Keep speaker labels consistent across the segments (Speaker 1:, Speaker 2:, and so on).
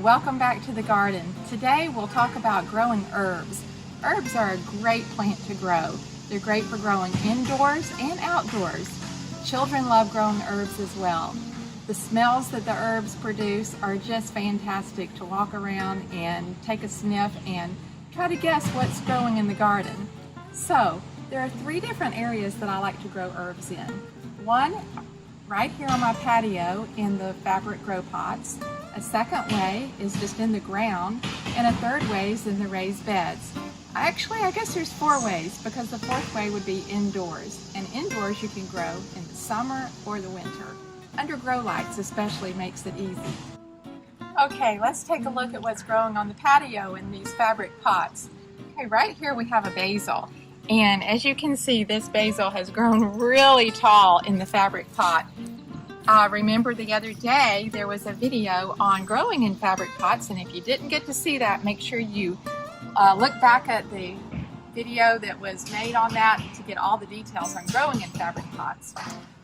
Speaker 1: welcome back to the garden. Today we'll talk about growing herbs. Herbs are a great plant to grow. They're great for growing indoors and outdoors. Children love growing herbs as well. The smells that the herbs produce are just fantastic to walk around and take a sniff and try to guess what's growing in the garden. So there are 3 different areas that I like to grow herbs in. One, right here on my patio in the fabric grow pots. A second way is just in the ground, and a third way is in the raised beds. I guess there's 4 ways, because the 4th way would be indoors. And indoors you can grow in the summer or the winter. Under grow lights especially makes it easy. Okay, let's take a look at what's growing on the patio in these fabric pots. Okay, right here we have a basil. And as you can see, this basil has grown really tall in the fabric pot. Remember the other day there was a video on growing in fabric pots, and if you didn't get to see that, make sure you look back at the video that was made on that to get all the details on growing in fabric pots.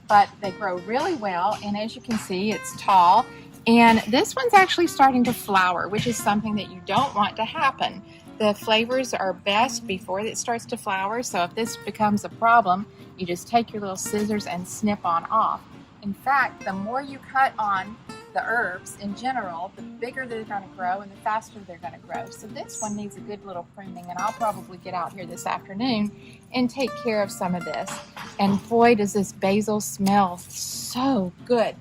Speaker 1: But they grow really well, and as you can see, it's tall. And this one's actually starting to flower, which is something that you don't want to happen. The flavors are best before it starts to flower, so if this becomes a problem, you just take your little scissors and snip on off. In fact, the more you cut on the herbs in general, the bigger they're going to grow and the faster they're going to grow. So this one needs a good little pruning, and I'll probably get out here this afternoon and take care of some of this. And boy, does this basil smell so good.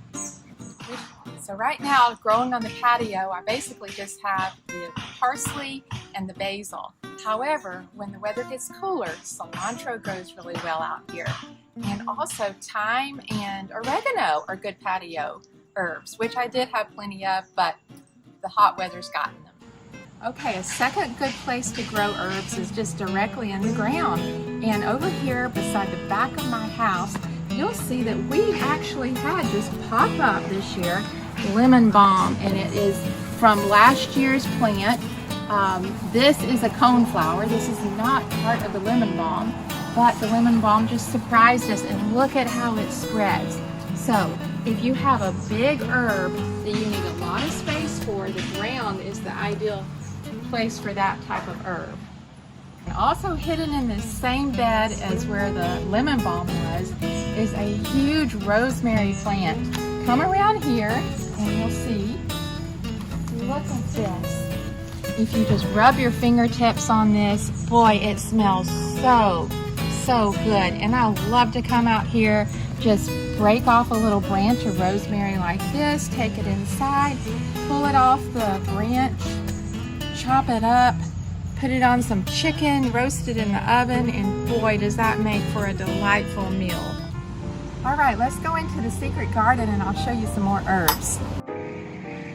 Speaker 1: So right now, growing on the patio, I basically just have the parsley and the basil. However, when the weather gets cooler, cilantro grows really well out here. And also thyme and oregano are good patio herbs, which I did have plenty of, but the hot weather's gotten them. Okay, a second good place to grow herbs is just directly in the ground. And over here beside the back of my house, you'll see that we actually had just pop up this year lemon balm, and it is from last year's plant. This is a coneflower. This is not part of the lemon balm, but the lemon balm just surprised us, and look at how it spreads. So if you have a big herb that you need a lot of space for, the ground is the ideal place for that type of herb. And also hidden in this same bed as where the lemon balm was is a huge rosemary plant. Come around here and you'll see, look at this. If you just rub your fingertips on this, boy, it smells so good. And I love to come out here, just break off a little branch of rosemary like this, take it inside, pull it off the branch, chop it up, put it on some chicken, roast it in the oven, and boy, does that make for a delightful meal. All right, let's go into the secret garden and I'll show you some more herbs.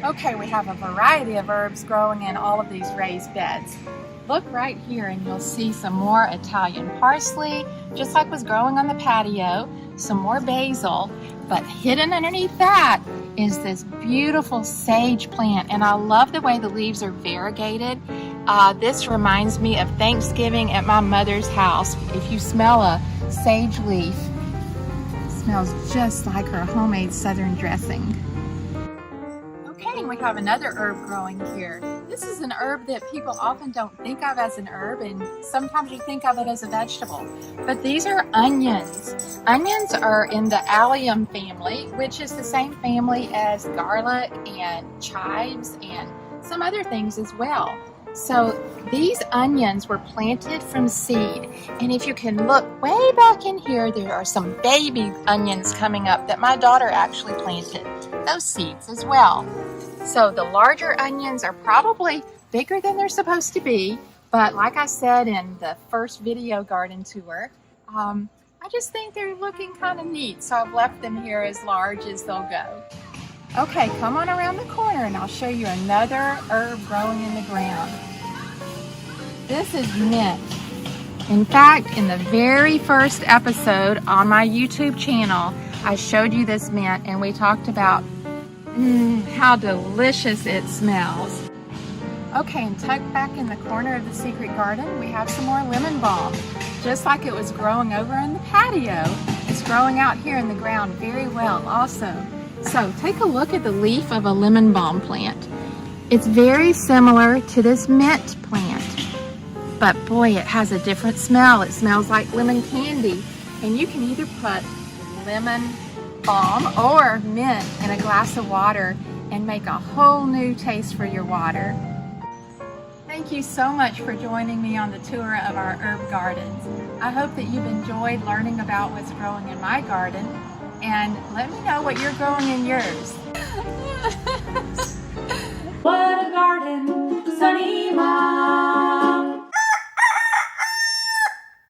Speaker 1: Okay, we have a variety of herbs growing in all of these raised beds. Look right here and you'll see some more Italian parsley, just like was growing on the patio, some more basil, but hidden underneath that is this beautiful sage plant, and I love the way the leaves are variegated. This reminds me of Thanksgiving at my mother's house. If you smell a sage leaf, it smells just like her homemade southern dressing. Okay, and we have another herb growing here. This is an herb that people often don't think of as an herb, and sometimes you think of it as a vegetable. But these are onions. Onions are in the allium family, which is the same family as garlic and chives and some other things as well. So these onions were planted from seed, and if you can look way back in here, there are some baby onions coming up that my daughter actually planted, those seeds as well. So the larger onions are probably bigger than they're supposed to be, but like I said in the first video garden tour, I just think they're looking kind of neat, so I've left them here as large as they'll go. Okay, come on around the corner and I'll show you another herb growing in the ground. This is mint. In fact, in the very first episode on my YouTube channel, I showed you this mint and we talked about how delicious it smells. Okay, and tucked back in the corner of the secret garden, we have some more lemon balm. Just like it was growing over in the patio, it's growing out here in the ground very well also. So take a look at the leaf of a lemon balm plant. It's very similar to this mint plant, but boy, it has a different smell. It smells like lemon candy, and you can either put lemon balm or mint in a glass of water and make a whole new taste for your water. Thank you so much for joining me on the tour of our herb gardens. I hope that you've enjoyed learning about what's growing in my garden, and let me know what you're growing in yours.